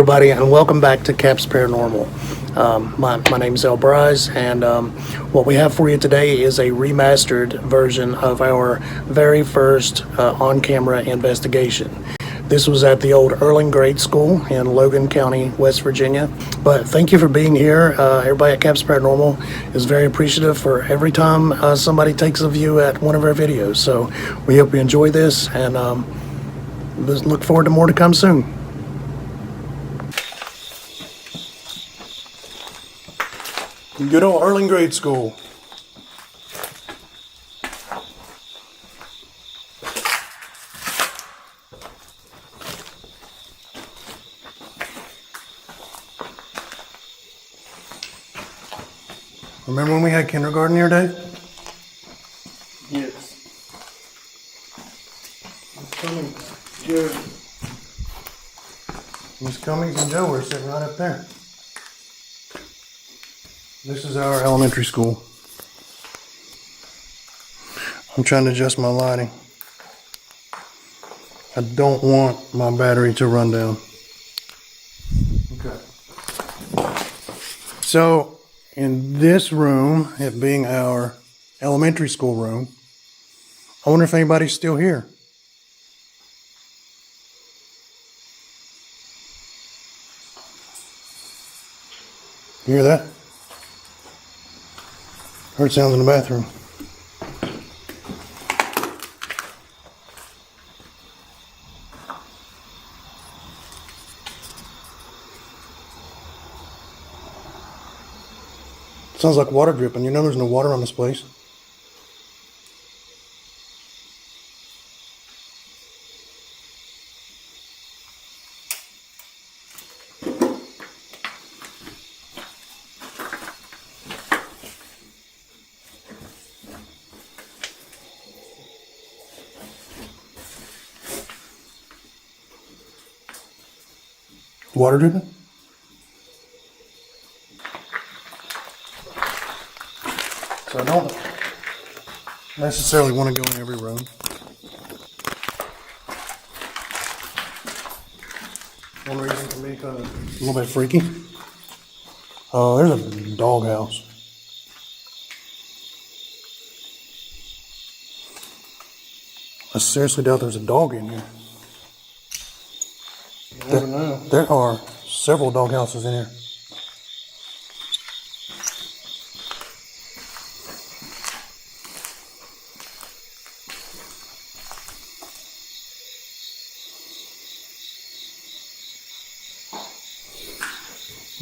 Everybody, and welcome back to Cap's Paranormal. My name is El Bryce, and what we have for you today is a remastered version of our very first on-camera investigation. This was at the old Erling Grade School in Logan County, West Virginia. But thank you for being here. Everybody at Cap's Paranormal is very appreciative for every time somebody takes a view at one of our videos. So we hope you enjoy this, and look forward to more to come soon. Good old Erling Grade School. Remember when we had kindergarten here, Dave? Yes. Miss Cummings, Joe. Miss Cummings and Joe were sitting right up there. This is our elementary school. I'm trying to adjust my lighting. I don't want my battery to run down. Okay. So, in this room, it being our elementary school room, I wonder if anybody's still here. You hear that? Heard sounds in the bathroom. Sounds like water dripping. You know there's no water on this place. Water dripping? So I don't necessarily want to go in every room. One reason for me kind of a little bit freaky. Oh, there's a doghouse. I seriously doubt there's a dog in here. You never know. There are several dog houses in here.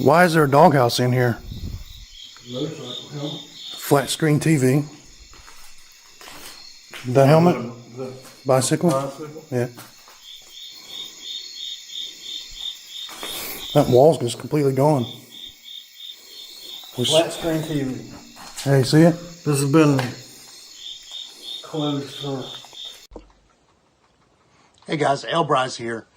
Why is there a doghouse in here? Motorcycle helmet. Flat screen TV. The helmet? The Bicycle? bicycle. Yeah. That wall's just completely gone. Flat screen TV. Hey, see it? This has been closed for... Hey guys, El Bryce here.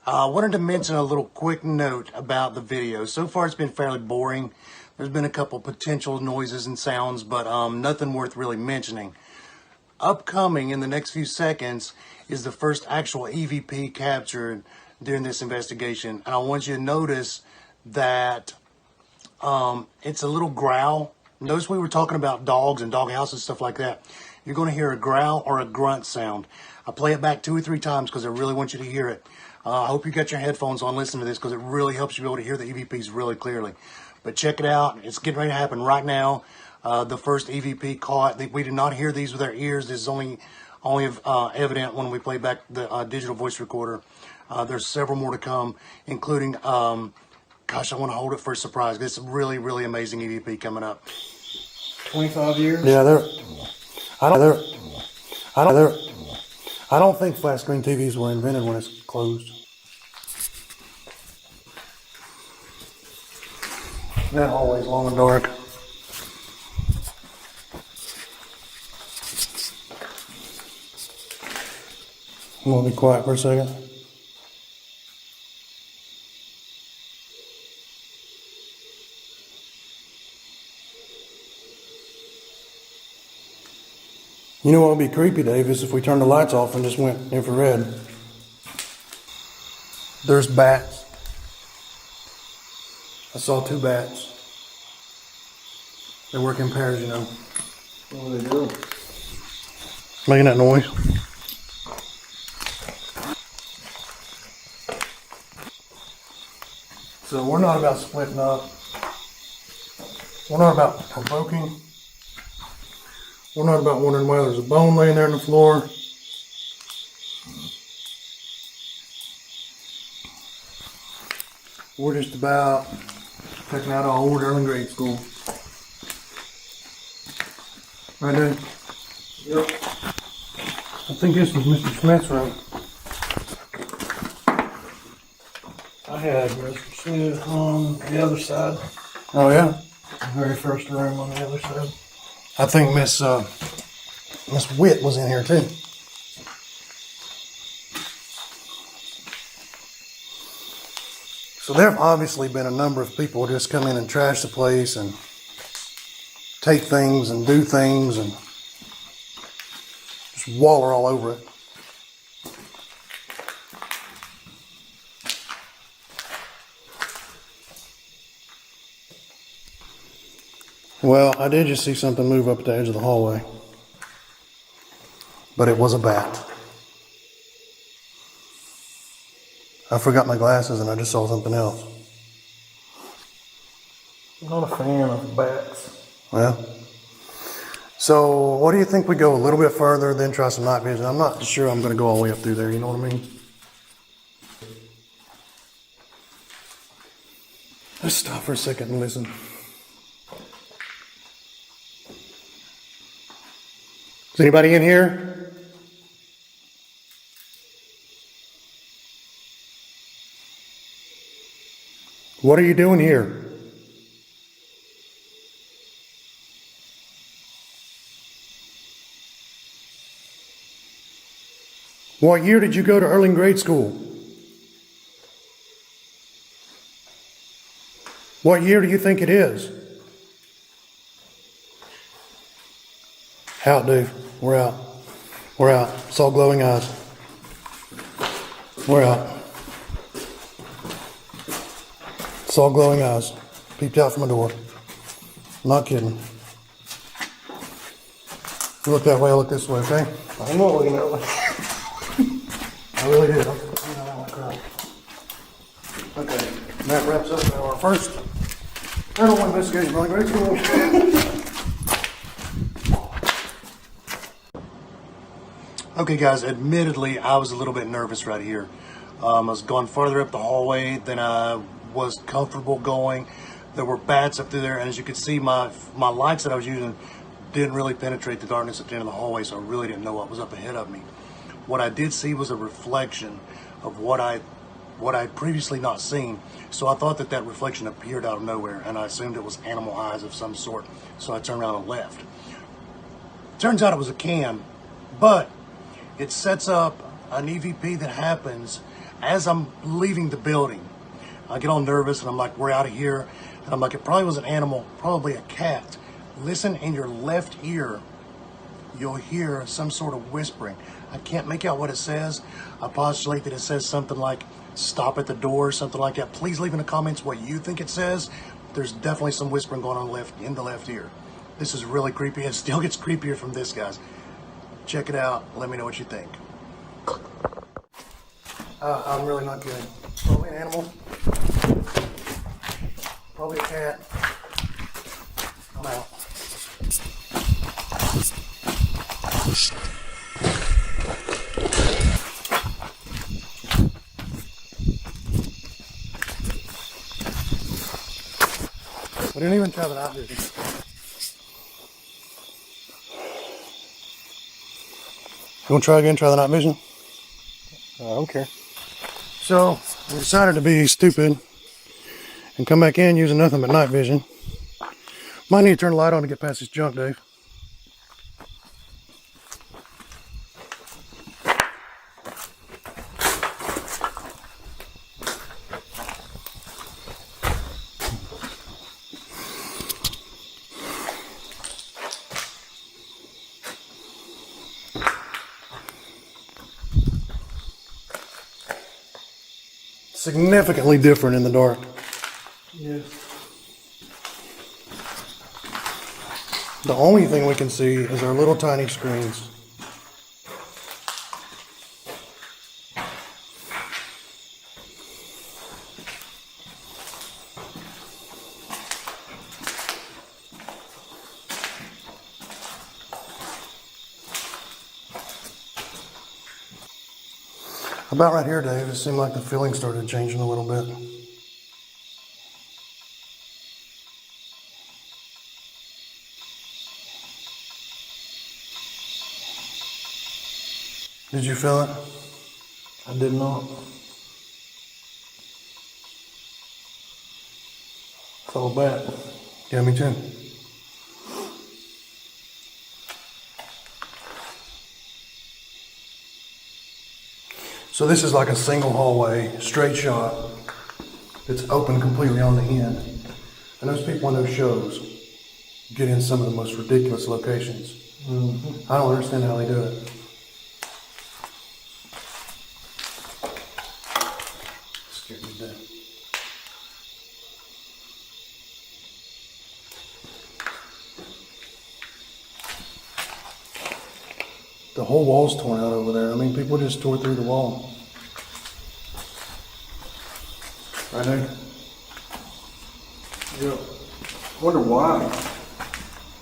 I wanted to mention a little quick note about the video. So far it's been fairly boring. There's been a couple potential noises and sounds, but nothing worth really mentioning. Upcoming in the next few seconds is the first actual EVP captured during this investigation. And I want you to notice that it's a little growl. Notice we were talking about dogs and dog houses, stuff like that. You're going to hear a growl or a grunt sound. I play it back 2 or 3 times because I really want you to hear it. I hope you got your headphones on listening to this because it really helps you be able to hear the EVPs really clearly. But check it out. It's getting ready to happen right now. The first EVP caught. We did not hear these with our ears. This is only evident when we play back the digital voice recorder. There's several more to come, including, gosh, I want to hold it for a surprise. This is a really, really amazing EVP coming up. 25 years? Yeah, I don't think flat screen TVs were invented when it's closed. That hallway's long and dark. I'm gonna be quiet for a second. You know what would be creepy, Dave, is if we turned the lights off and just went infrared. There's bats. I saw 2 bats. They work in pairs, you know. What do they do? Making that noise. So we're not about splitting up. We're not about provoking. We're not about wondering why there's a bone laying there on the floor. We're just about checking out our old early grade school. Right there. Yep. I think this was Mr. Smith's room. I had Mr. Smith on the other side. Oh yeah? The very first room on the other side. I think Miss Witt was in here too. So there have obviously been a number of people who just come in and trash the place and take things and do things and just waller all over it. Well, I did just see something move up at the edge of the hallway, but it was a bat. I forgot my glasses and I just saw something else. I'm not a fan of bats. Well, so what do you think we go a little bit further, then try some night vision? I'm not sure I'm going to go all the way up through there, you know what I mean? Let's stop for a second and listen. Is anybody in here? What are you doing here? What year did you go to early grade school? What year do you think it is? Out, dude. We're out. We're out. It's all glowing eyes. We're out. It's all glowing eyes. Peeped out from the door. I'm not kidding. You look that way, I look this way, okay? I'm not looking that way. I really did. Okay, and that wraps up our first paranormal investigation. Really great school. Okay, guys. Admittedly, I was a little bit nervous right here. I was going farther up the hallway than I was comfortable going. There were bats up through there, and as you can see, my lights that I was using didn't really penetrate the darkness at the end of the hallway, so I really didn't know what was up ahead of me. What I did see was a reflection of what I'd previously not seen. So I thought that reflection appeared out of nowhere, and I assumed it was animal eyes of some sort. So I turned around and left. Turns out it was a can, but it sets up an EVP that happens as I'm leaving the building. I get all nervous and I'm like, we're out of here. And I'm like, it probably was an animal, probably a cat. Listen in your left ear. You'll hear some sort of whispering. I can't make out what it says. I postulate that it says something like, stop at the door, something like that. Please leave in the comments what you think it says. There's definitely some whispering going on in the left ear. This is really creepy. It still gets creepier from this, guys. Check it out. Let me know what you think. I'm really not kidding. Probably an animal. Probably a cat. I'm out. We didn't even try the night vision. You want to try again? Try the night vision? I don't care. So we decided to be stupid and come back in using nothing but night vision. Might need to turn the light on to get past this junk, Dave. Significantly different in the dark. Yes. The only thing we can see is our little tiny screens. About right here, Dave, it seemed like the filling started changing a little bit. Did you feel it? I did not. Felt bad. Yeah, me too. So this is like a single hallway, straight shot. It's open completely on the end. And those people in those shows get in some of the most ridiculous locations. I don't understand how they do it. Scared me to death. The whole wall's torn out over there. I mean, people just tore through the wall. Right there. Yeah. Wonder why.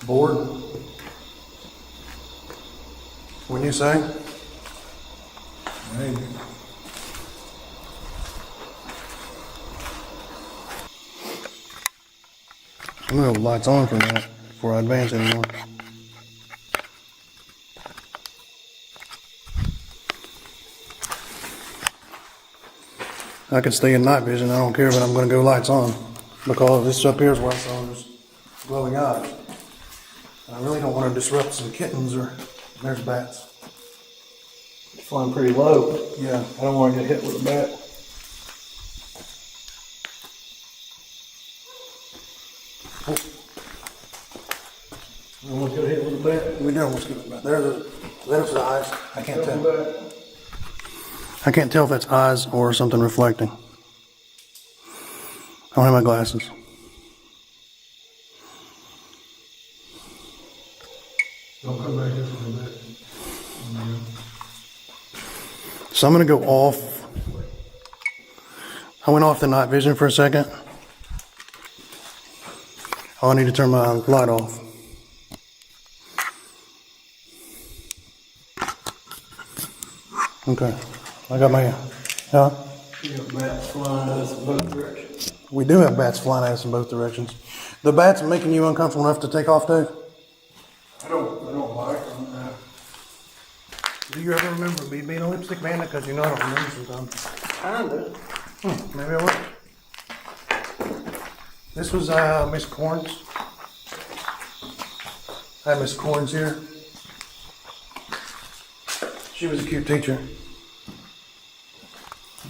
Bored. Wouldn't you say? Maybe. I'm gonna have the lights on for a minute before I advance anymore. I can stay in night vision, I don't care, but I'm gonna go lights on because this up here is where I saw those glowing eyes. And I really don't want to disrupt some kittens or there's bats. It's flying pretty low. Yeah. I don't want to get hit with a bat. You almost got hit with a bat. We did almost get it back. There's the eyes. I can't tell. Bat. I can't tell if that's eyes or something reflecting. I don't have my glasses. Don't come back here for a bit. So I'm gonna go off. I went off the night vision for a second. Oh, I need to turn my light off. Okay, I got my, huh? You got bats flying at us in both directions. We do have bats flying at us in both directions. The bats making you uncomfortable enough to take off, Dave? I don't like them. Do you ever remember me being a lipstick man? Because you know I don't remember sometimes. Kinda. Maybe I will. This was Miss Corns. I have Miss Corns here. She was a cute teacher.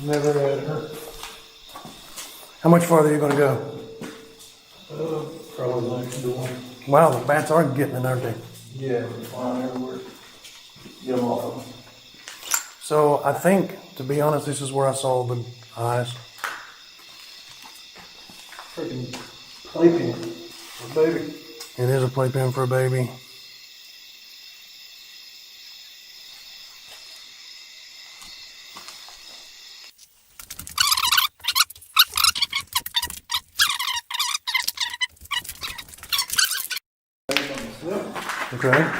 Never had her. How much farther are you going to go? Probably next door. Wow, the bats are getting in, aren't they? Yeah, they're flying everywhere. Get them off of them. So I think, to be honest, this is where I saw the eyes. Freaking playpen for a baby. It is a playpen for a baby. Okay.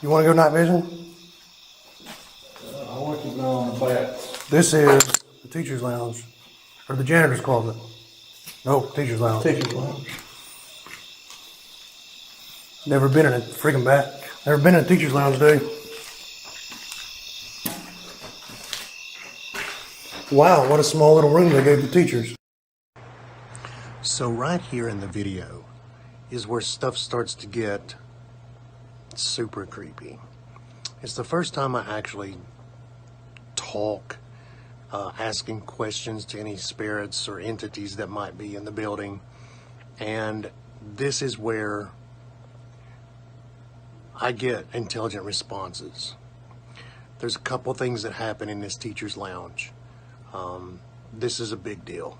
You want to go night vision? I want you to go on the bats. This is the teacher's lounge, or the janitor's closet. No, teacher's lounge. Teacher's lounge. Never been in a freaking bat. Never been in a teacher's lounge, dude. Wow, what a small little room they gave the teachers. So right here in the video is where stuff starts to get super creepy. It's the first time I actually talk, asking questions to any spirits or entities that might be in the building. And this is where I get intelligent responses. There's a couple things that happen in this teacher's lounge. This is a big deal.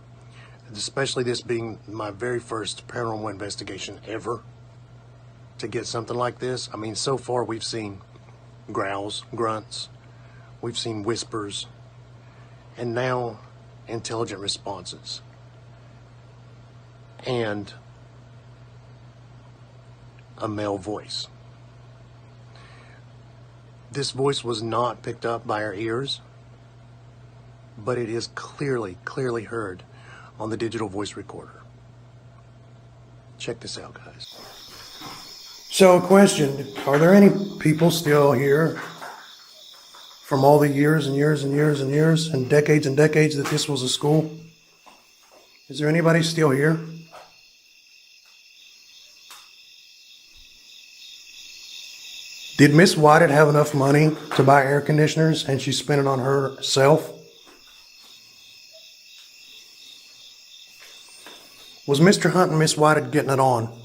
especially this being my very first paranormal investigation ever, to get something like this. I mean, so far we've seen growls, grunts, we've seen whispers, and now intelligent responses. And a male voice. This voice was not picked up by our ears, but it is clearly heard on the digital voice recorder. Check this out, guys. So, a question, are there any people still here from all the years and years and years and years and decades that this was a school? Is there anybody still here? Did Miss Whitehead have enough money to buy air conditioners and she spent it on herself? Was Mr. Hunt and Miss Whitehead getting it on?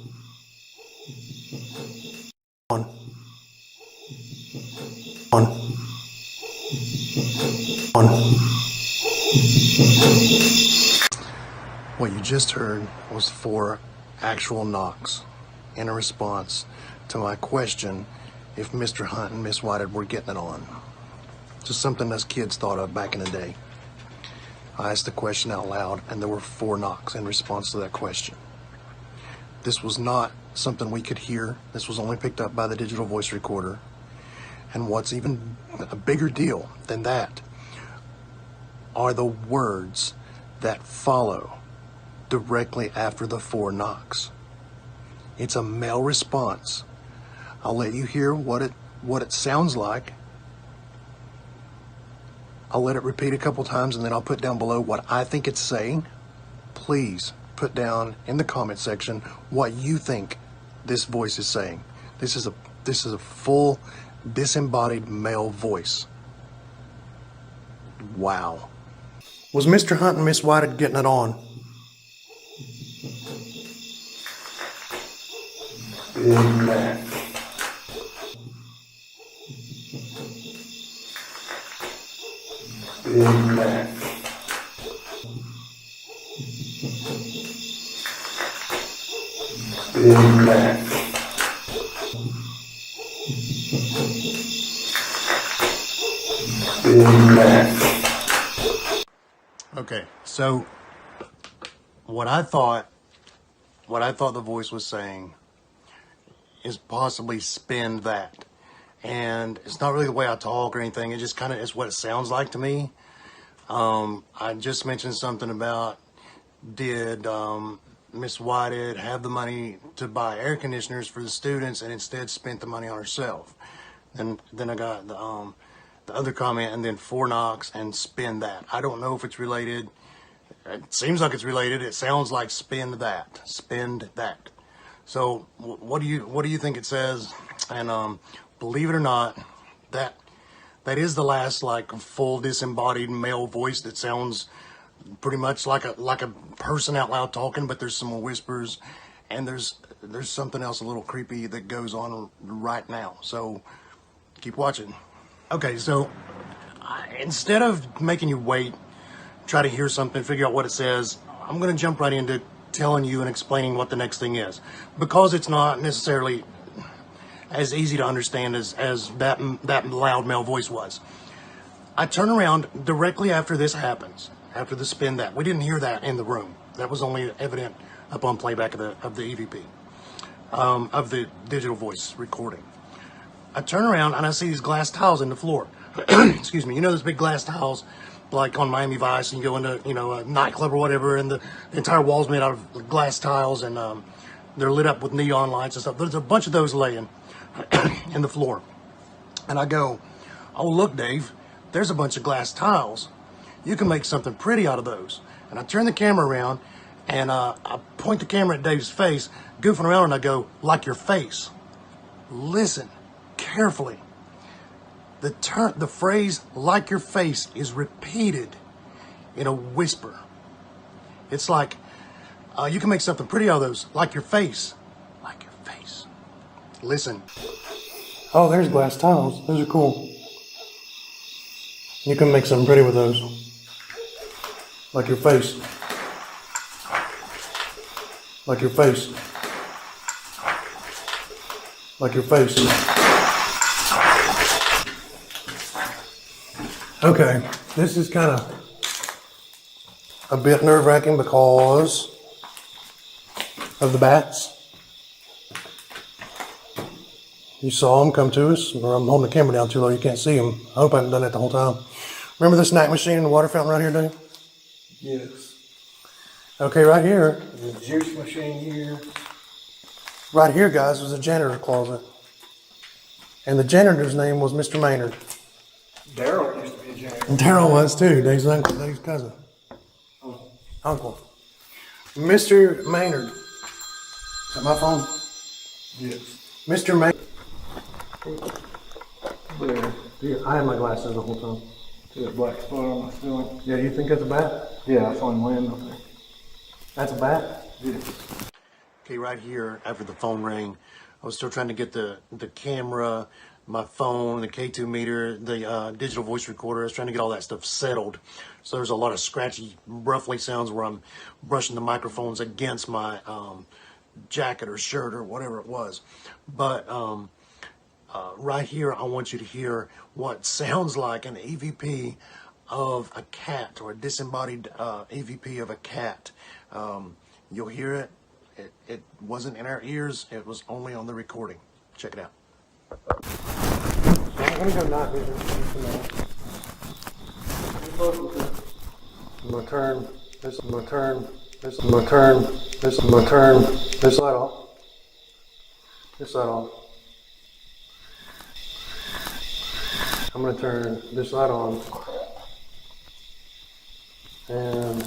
What you just heard was 4 actual knocks in a response to my question if Mr. Hunt and Miss Whitehead were getting it on. Just something us kids thought of back in the day. I asked the question out loud, and there were 4 knocks in response to that question. This was not something we could hear. This was only picked up by the digital voice recorder. And what's even a bigger deal than that are the words that follow directly after the 4 knocks. It's a male response. I'll let you hear what it sounds like. I'll let it repeat a couple times, and then I'll put down below what I think it's saying. Please put down in the comment section what you think this voice is saying. This is a full disembodied male voice. Wow. Was Mr. Hunt and Miss Whitehead getting it on? Amen. Amen. Amen. Amen. Okay, so what I thought the voice was saying is possibly spin that. And it's not really the way I talk or anything. It just kind of is what it sounds like to me. I just mentioned something about, did Miss Whitehead have the money to buy air conditioners for the students and instead spent the money on herself? And then I got the other comment, and then 4 knocks and spin that. I don't know if it's related. It seems like it's related. It sounds like spend that. So what do you think it says? And believe it or not, that is the last like full disembodied male voice that sounds pretty much like a person out loud talking, but there's some more whispers, and there's something else a little creepy that goes on right now. So keep watching. Okay, so instead of making you wait, try to hear something, figure out what it says, I'm going to jump right into telling you and explaining what the next thing is, because it's not necessarily as easy to understand as that loud male voice was. I turn around directly after this happens, after the spin that. We didn't hear that in the room. That was only evident upon playback of the EVP, of the digital voice recording. I turn around and I see these glass tiles in the floor. Excuse me. You know those big glass tiles, like on Miami Vice, and you go into, a nightclub or whatever, and the entire wall's made out of glass tiles, and they're lit up with neon lights and stuff. There's a bunch of those laying in the floor. And I go, oh, look, Dave, there's a bunch of glass tiles. You can make something pretty out of those. And I turn the camera around, and I point the camera at Dave's face, goofing around, and I go, like your face. Listen carefully. The phrase "like your face" is repeated in a whisper. It's like, you can make something pretty out of those, like your face. Like your face. Listen. Oh, there's glass tiles. Those are cool. You can make something pretty with those. Like your face. Like your face. Like your face. Okay, this is kind of a bit nerve-wracking because of the bats. You saw them come to us, or I'm holding the camera down too low, you can't see them. I hope I haven't done that the whole time. Remember the snack machine and the water fountain right here, Dave? Yes. Okay, right here. The juice machine here. Right here, guys, was a janitor's closet. And the janitor's name was Mr. Maynard. Daryl used to be a janitor. Daryl was too, Dave's uncle, Dave's cousin. Uncle. Mr. Maynard. Is that my phone? Yes. Mr. Maynard. There. Yeah, I had my glasses the whole time. See that black spot on my ceiling? Yeah, you think that's a bat? Yeah, I saw him laying up there. That's a bat? Yes. Okay, right here, after the phone rang, I was still trying to get the camera, my phone, the K2 meter, the digital voice recorder. I was trying to get all that stuff settled. So there's a lot of scratchy, ruffly sounds where I'm brushing the microphones against my jacket or shirt or whatever it was. But right here, I want you to hear what sounds like an EVP of a cat, or a disembodied EVP of a cat. You'll hear it. It wasn't in our ears. It was only on the recording. Check it out. I'm gonna go night vision. I'm gonna turn this. I'm gonna turn this. I'm gonna turn this. I'm gonna turn this light off. This light off. I'm gonna turn this light on. And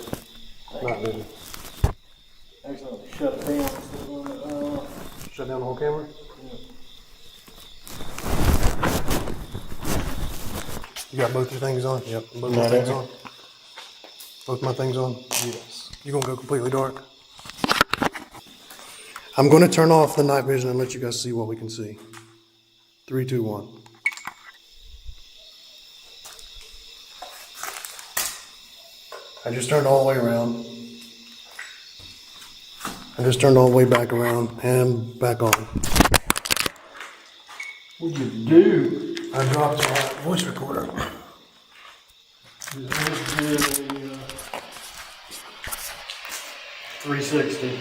night vision. Actually, shut it down. Shut down the whole camera. You got both your things on? Yep, both my things on. Both my things on? Yes. You gonna go completely dark? I'm gonna turn off the night vision and let you guys see what we can see. 3, 2, 1. I just turned all the way around. I just turned all the way back around and back on. What'd you do? I dropped my voice recorder. This is a 360.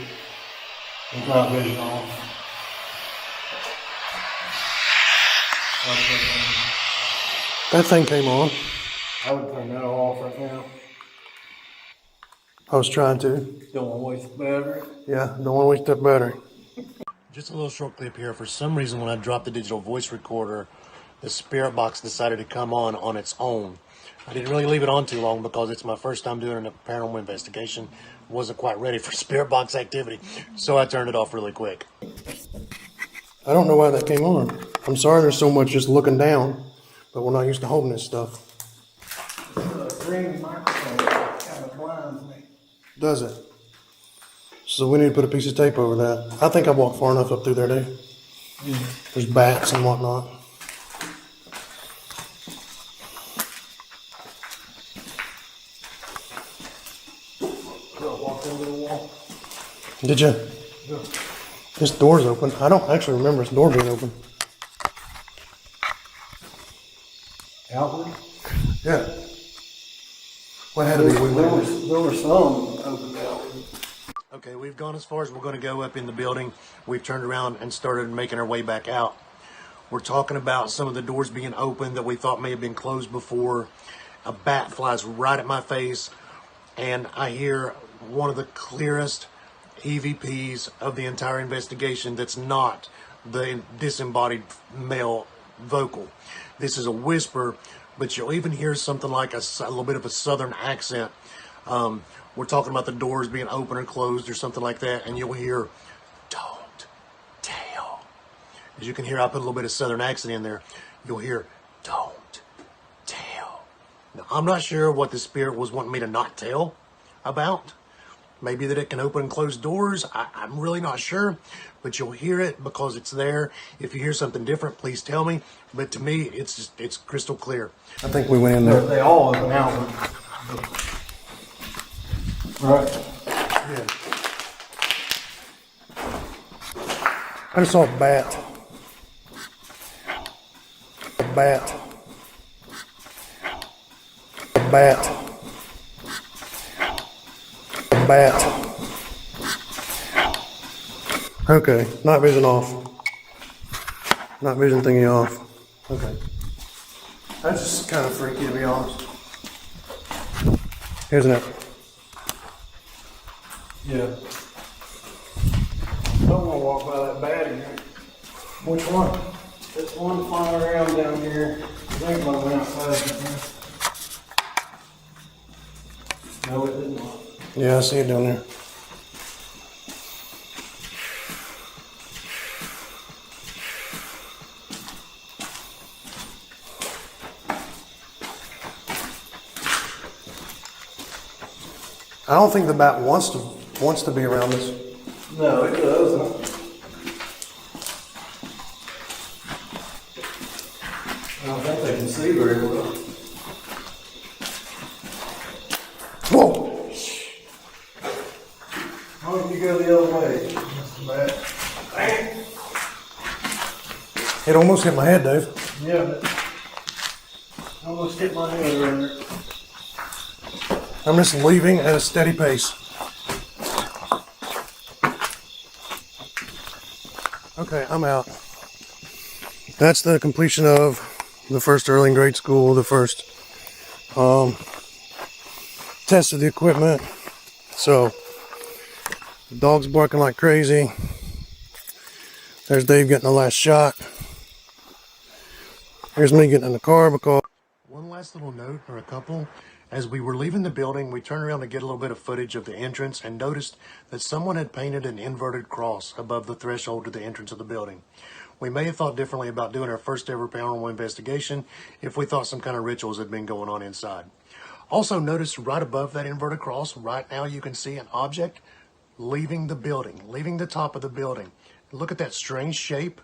Night vision off. That thing came on. I would turn that off right now. I was trying to. Don't want to waste the battery. Yeah, don't want to waste that battery. Just a little short clip here. For some reason, when I dropped the digital voice recorder, the spirit box decided to come on its own. I didn't really leave it on too long because it's my first time doing a paranormal investigation. Wasn't quite ready for spirit box activity, so I turned it off really quick. I don't know why that came on. I'm sorry there's so much just looking down, but we're not used to holding this stuff. The green microphone kind of blinds me. Does it? So we need to put a piece of tape over that. I think I walked far enough up through there, Dave. Yeah. There's bats and whatnot. Walk over the wall. Did you? Yeah. This door's open. I don't actually remember this door being open. Outward? Yeah. What had to be? There were some open outward. Okay, we've gone as far as we're going to go up in the building. We've turned around and started making our way back out. We're talking about some of the doors being open that we thought may have been closed before. A bat flies right at my face, and I hear one of the clearest EVPs of the entire investigation that's not the disembodied male vocal. This is a whisper, but you'll even hear something like a little bit of a southern accent. We're talking about the doors being open or closed or something like that, and you'll hear, "Don't tell." As you can hear, I put a little bit of southern accent in there. You'll hear, "Don't tell." Now, I'm not sure what the spirit was wanting me to not tell about. Maybe that it can open and close doors. I'm really not sure, but you'll hear it because it's there. If you hear something different, please tell me. But to me, it's crystal clear. I think we went in there. They all open outward. Right. Yeah. I just saw a bat. A bat. A bat. A bat. Okay, night vision off. Night vision thingy off. Okay. That's just kind of freaky, to be honest. Isn't it? Yeah. I don't want to walk by that bat here. Which one? This one flying around down here. I think I went outside. No, it didn't. Yeah, I see it down there. I don't think the bat wants to be around us. No, it doesn't. I don't think they can see very well. Whoa! Why don't you go the other way, Mr. Bat? It almost hit my head, Dave. Yeah, but I almost hit my head around there. I'm just leaving at a steady pace. Okay, I'm out. That's the completion of the first early in grade school, the first test of the equipment. So, the dog's barking like crazy. There's Dave getting the last shot. Here's me getting in the car because... One last little note, or a couple. As we were leaving the building, we turned around to get a little bit of footage of the entrance and noticed that someone had painted an inverted cross above the threshold to the entrance of the building. We may have thought differently about doing our first ever paranormal investigation if we thought some kind of rituals had been going on inside. Also notice right above that inverted cross, right now you can see an object leaving the building, leaving the top of the building. Look at that strange shape.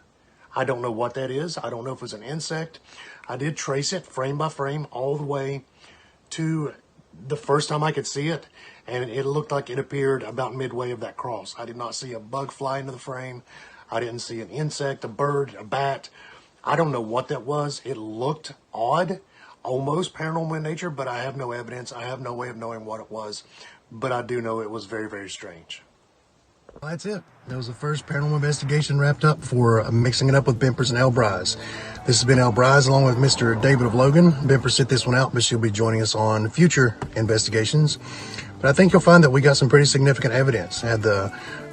I don't know what that is. I don't know if it's an insect. I did trace it frame by frame all the way to the first time I could see it, and it looked like it appeared about midway of that cross. I did not see a bug fly into the frame. I didn't see an insect, a bird, a bat. I don't know what that was. It looked odd, almost paranormal in nature, but I have no evidence. I have no way of knowing what it was, but I do know it was very, very strange. Well, that's it. That was the first paranormal investigation wrapped up for Mixing It Up with Bimpers and Al Bryce. This has been Al Bryce along with Mr. David of Logan. Bimper set this one out, but she'll be joining us on future investigations. But I think you'll find that we got some pretty significant evidence. Had the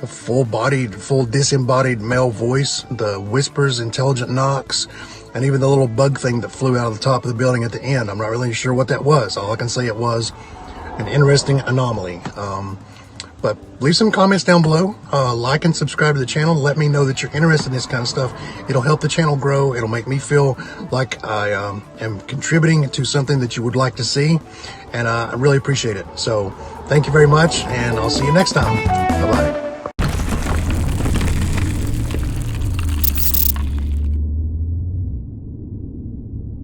full-bodied, full disembodied male voice, the whispers, intelligent knocks, and even the little bug thing that flew out of the top of the building at the end. I'm not really sure what that was. All I can say, it was an interesting anomaly. But leave some comments down below, like and subscribe to the channel. Let me know that you're interested in this kind of stuff. It'll help the channel grow. It'll make me feel like I am contributing to something that you would like to see. And I really appreciate it. So thank you very much, and I'll see you next time. Bye-bye.